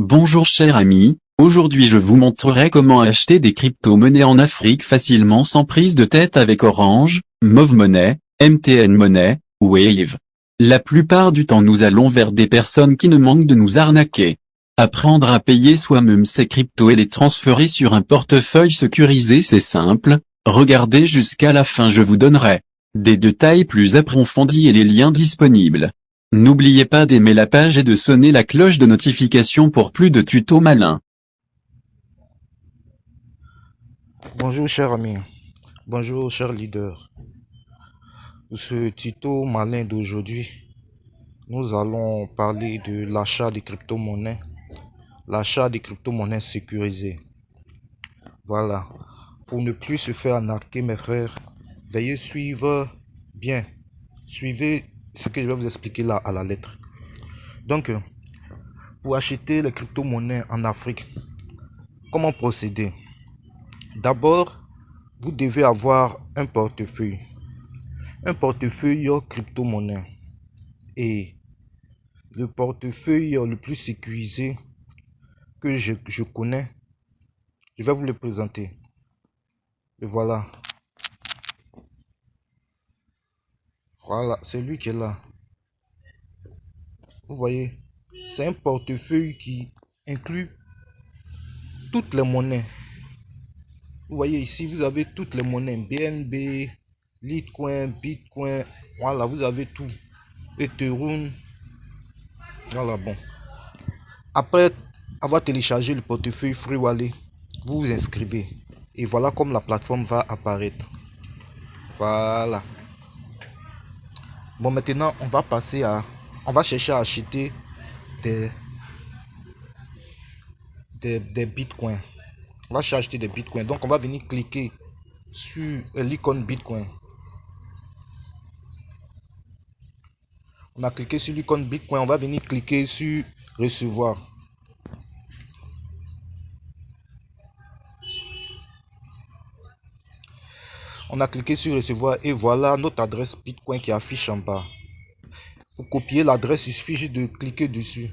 Bonjour cher ami, aujourd'hui je vous montrerai comment acheter des crypto-monnaies en Afrique facilement sans prise de tête avec Orange, Move Money, MTN Money, ou Wave. La plupart du temps nous allons vers des personnes qui ne manquent de nous arnaquer. Apprendre à payer soi-même ses cryptos et les transférer sur un portefeuille sécurisé c'est simple, regardez jusqu'à la fin je vous donnerai des détails plus approfondis et les liens disponibles. N'oubliez pas d'aimer la page et de sonner la cloche de notification pour plus de tutos malins. Bonjour cher ami, bonjour cher leader. Pour ce tuto malin d'aujourd'hui, nous allons parler de l'achat des crypto-monnaies, sécurisées. Voilà, pour ne plus se faire arnaquer mes frères, veuillez suivre bien, suivez ce que je vais vous expliquer là à la lettre. Donc, pour acheter les crypto-monnaies en Afrique, comment procéder? D'abord, vous devez avoir un portefeuille crypto-monnaie. Et le portefeuille le plus sécurisé que je connais, je vais vous le présenter. Et voilà. Voilà, c'est lui qui est là. Vous voyez, c'est un portefeuille qui inclut toutes les monnaies. Vous voyez ici, vous avez toutes les monnaies. BNB, Litecoin, Bitcoin. Voilà, vous avez tout. Ethereum. Voilà, bon. Après avoir téléchargé le portefeuille Free Wallet, vous vous inscrivez. Et voilà comme la plateforme va apparaître. Voilà. Bon, maintenant, on va chercher à acheter des bitcoins. On va chercher à acheter des bitcoins. Donc, on va venir cliquer sur l'icône bitcoin. On a cliqué sur l'icône bitcoin. On va venir cliquer sur recevoir. On a cliqué sur recevoir et voilà notre adresse bitcoin qui affiche en bas. Pour copier l'adresse, il suffit juste de cliquer dessus.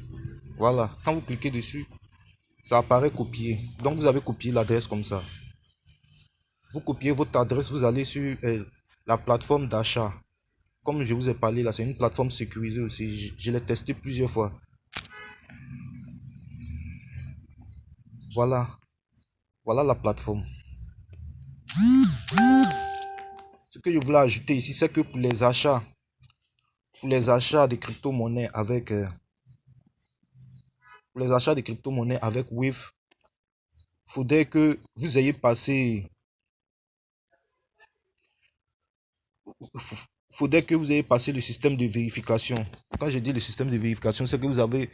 Voilà. Quand vous cliquez dessus, ça apparaît copier. Donc, vous avez copié l'adresse comme ça. Vous copiez votre adresse, vous allez sur la plateforme d'achat. Comme je vous ai parlé là, c'est une plateforme sécurisée aussi. Je l'ai testé plusieurs fois. Voilà. Voilà la plateforme. Ce que je voulais ajouter ici, c'est que pour les achats des crypto-monnaies avec Wave, faudrait que vous ayez passé le système de vérification. Quand je dis le système de vérification, c'est que vous avez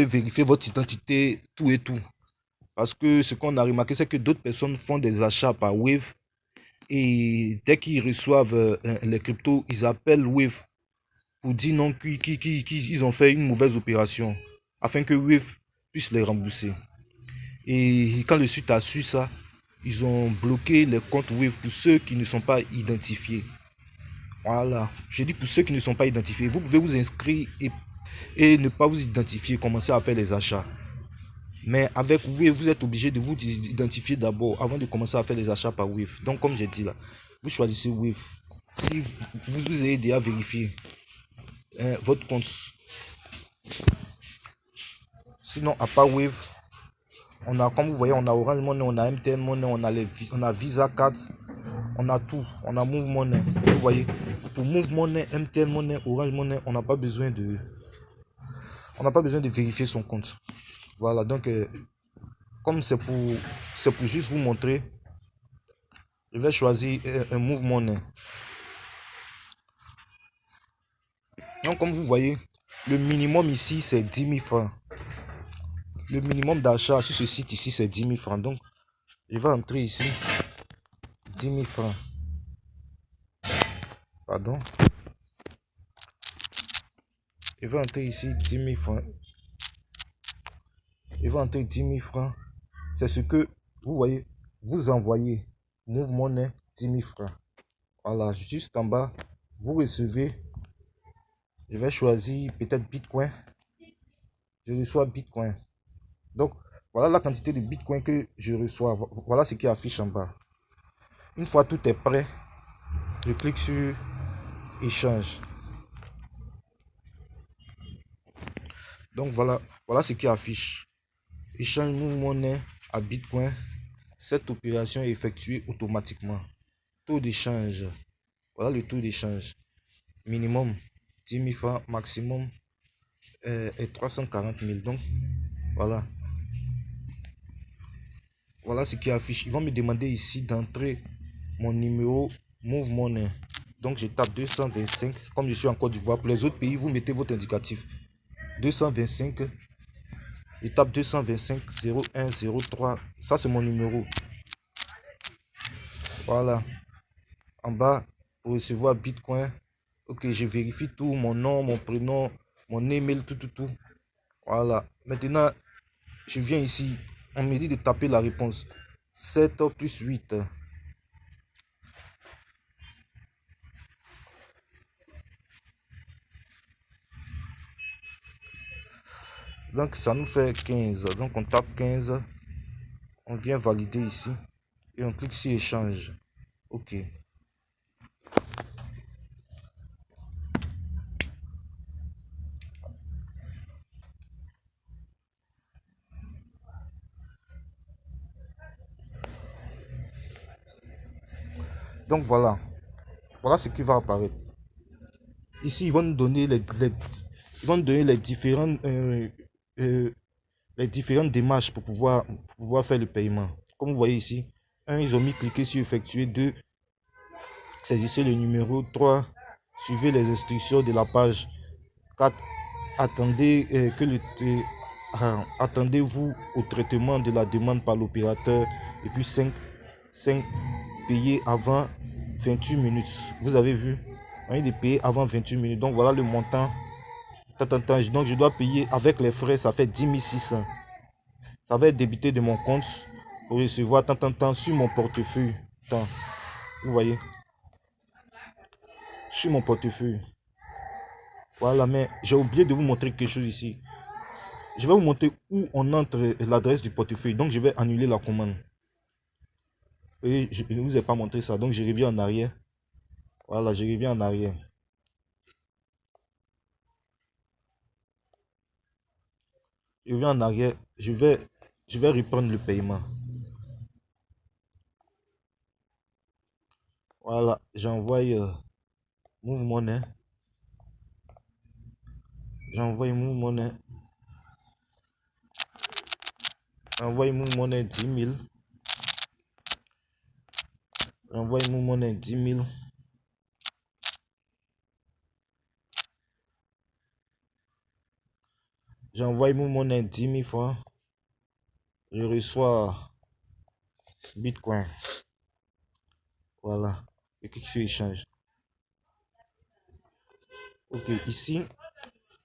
vérifié votre identité, tout et tout. Parce que ce qu'on a remarqué, c'est que d'autres personnes font des achats par Wave et dès qu'ils reçoivent les cryptos, ils appellent Wave pour dire non qu'ils ont fait une mauvaise opération afin que Wave puisse les rembourser. Et quand le site a su ça, ils ont bloqué les comptes Wave pour ceux qui ne sont pas identifiés. Voilà, je dis pour ceux qui ne sont pas identifiés. Vous pouvez vous inscrire et ne pas vous identifier, commencer à faire les achats. Mais avec Wave, vous êtes obligé de vous identifier d'abord avant de commencer à faire les achats par Wave. Donc, comme j'ai dit là, vous choisissez Wave. Si vous avez déjà vérifié votre compte. Sinon, à part Wave, on a, comme vous voyez, on a Orange Money, on a MTN Money, on a Visa Cards, on a tout. On a Move Money. Vous voyez, pour Move Money, MTN Money, Orange Money, on n'a pas besoin de vérifier son compte. Voilà, donc comme c'est pour juste vous montrer, je vais choisir un Move Money. Donc comme vous voyez, le minimum ici c'est 10 000 francs. Le minimum d'achat sur ce site ici c'est 10 000 francs. Donc je vais entrer ici 10 000 francs. Pardon. Je vais entrer ici 10 000 francs. Je vais entrer 10 000 francs. C'est ce que vous voyez. Vous envoyez Move Money 10 000 francs. Voilà, juste en bas, vous recevez. Je vais choisir peut-être Bitcoin. je reçois Bitcoin. Donc, voilà la quantité de Bitcoin que je reçois. Voilà ce qui affiche en bas. Une fois tout est prêt, je clique sur échange. Donc, voilà ce qui affiche. Échange Move Money à Bitcoin. Cette opération est effectuée automatiquement. Taux d'échange. Voilà le taux d'échange. Minimum 10 000 francs, maximum est 340 000. Donc, voilà. Voilà ce qui affiche. Ils vont me demander ici d'entrer mon numéro Move Money. Donc, je tape 225. Comme je suis en Côte d'Ivoire, pour les autres pays, vous mettez votre indicatif. 225. Je tape 225 01 03. Ça, c'est mon numéro. Voilà. En bas, pour recevoir Bitcoin. Ok, je vérifie tout. Mon nom, mon prénom, mon email, tout. Voilà. Maintenant, je viens ici. On me dit de taper la réponse. 7 plus 8. Donc, ça nous fait 15. Donc, on tape 15. On vient valider ici. Et on clique sur échange. Ok. Donc, voilà. Voilà ce qui va apparaître. Ici, ils vont nous donner les différentes démarches pour pouvoir faire le paiement. Comme vous voyez ici, 1, ils ont mis cliquer sur effectuer. 2, saisissez le numéro. 3, suivez les instructions de la page. 4, attendez attendez-vous au traitement de la demande par l'opérateur. Et puis 5, payer avant 28 minutes. Vous avez vu, on est de payer avant 28 minutes. Donc voilà le montant. Donc je dois payer avec les frais, ça fait 10 600. Ça va être débité de mon compte pour recevoir tant sur mon portefeuille. Vous voyez, sur mon portefeuille. Voilà, mais j'ai oublié de vous montrer quelque chose ici. Je vais vous montrer où on entre l'adresse du portefeuille. Donc je vais annuler la commande. Et je ne vous ai pas montré ça. Donc je reviens en arrière. Voilà, je reviens en arrière. Je reviens en arrière. Je vais reprendre le paiement. Voilà, j'envoie Move Money. J'envoie Move Money. Envoie Move Money 10 000. Envoie Move Money 10 000. J'envoie Move Money 10 000 francs. Je reçois Bitcoin. Voilà. Et clique sur échange. Ok, ici,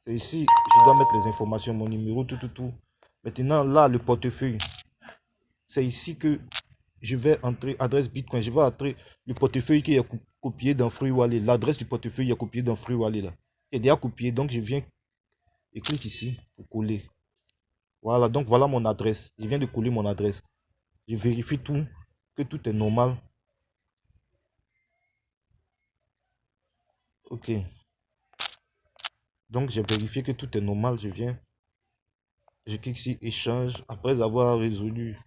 je dois mettre les informations, mon numéro, tout. Maintenant, là, le portefeuille. C'est ici que je vais entrer adresse Bitcoin. Je vais entrer le portefeuille qui est copié dans Free Wallet. L'adresse du portefeuille est copiée dans Free Wallet là. Il est déjà copié, donc je viens et clique ici pour coller. Voilà, donc voilà mon adresse. Je viens de coller mon adresse. Je vérifie tout, que tout est normal. Ok. Donc j'ai vérifié que tout est normal. Je clique ici échange après avoir résolu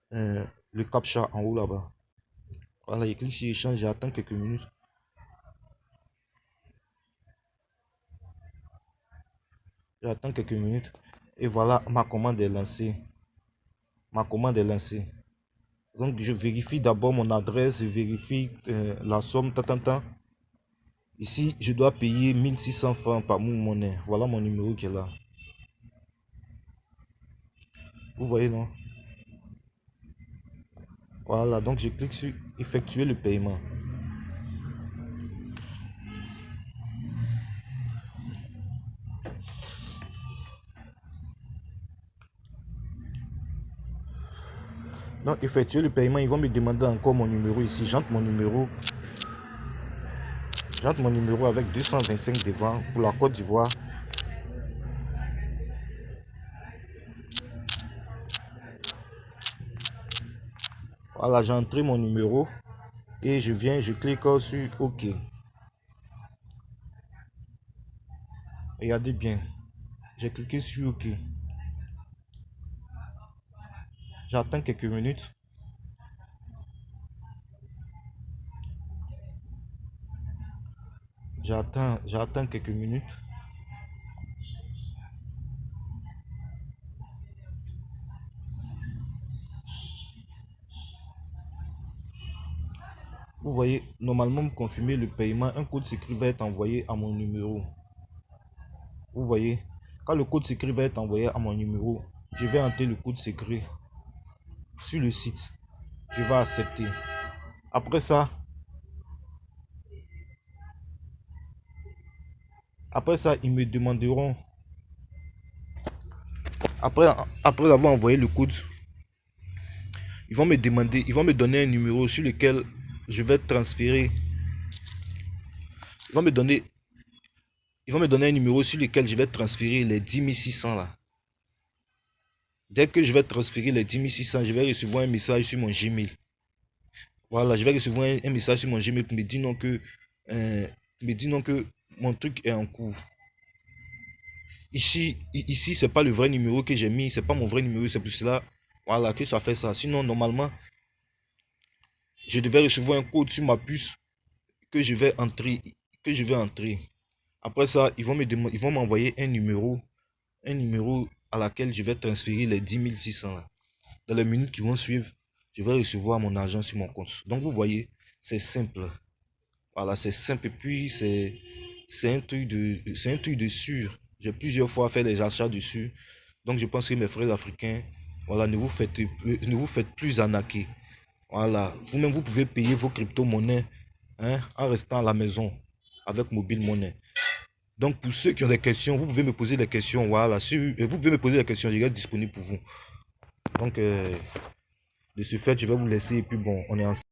le captcha en haut là-bas. Voilà, je clique sur échange, j'attends quelques minutes. J'attends quelques minutes. Et voilà, ma commande est lancée. Ma commande est lancée. Donc je vérifie d'abord mon adresse, je vérifie la somme, Ici, je dois payer 1600 francs par Move Money. Voilà mon numéro qui est là. Vous voyez, non? Voilà, donc je clique sur effectuer le paiement. Donc effectuer le paiement, ils vont me demander encore mon numéro ici. J'entre mon numéro. J'entre mon numéro avec 225 devant pour la Côte d'Ivoire. Voilà, j'ai entré mon numéro et je clique sur OK. Regardez bien, j'ai cliqué sur OK. J'attends quelques minutes. J'attends quelques minutes. Vous voyez, normalement, pour confirmer le paiement, un code secret va être envoyé à mon numéro. Vous voyez, quand le code secret va être envoyé à mon numéro, je vais entrer le code secret sur le site. Je vais accepter. Après ça, ils me demanderont, après avoir envoyé le code, ils vont me donner un numéro sur lequel je vais transférer. Ils vont me donner un numéro sur lequel je vais transférer les 10 600 là. Dès que je vais transférer les 10 600, je vais recevoir un message sur mon Gmail. Voilà, je vais recevoir un message sur mon Gmail pour me dire non que mon truc est en cours. Ici, c'est pas le vrai numéro que j'ai mis, c'est pas mon vrai numéro, c'est pour cela, voilà, que ça fait ça. Sinon, normalement, je devais recevoir un code sur ma puce que je vais entrer, Après ça, ils vont m'envoyer un numéro à laquelle je vais transférer les 10 600 là. Dans les minutes qui vont suivre, je vais recevoir mon argent sur mon compte. Donc vous voyez, c'est simple. Voilà, c'est simple et puis c'est un truc de sûr. J'ai plusieurs fois fait des achats dessus. Donc je pense que mes frères africains, voilà, ne vous faites plus arnaquer. Voilà, vous-même vous pouvez payer vos crypto-monnaies, hein, en restant à la maison avec Mobile Money. Donc pour ceux qui ont des questions, vous pouvez me poser des questions. Voilà, vous pouvez me poser des questions, je reste disponible pour vous. Donc de ce fait, je vais vous laisser et puis bon, on est ensemble.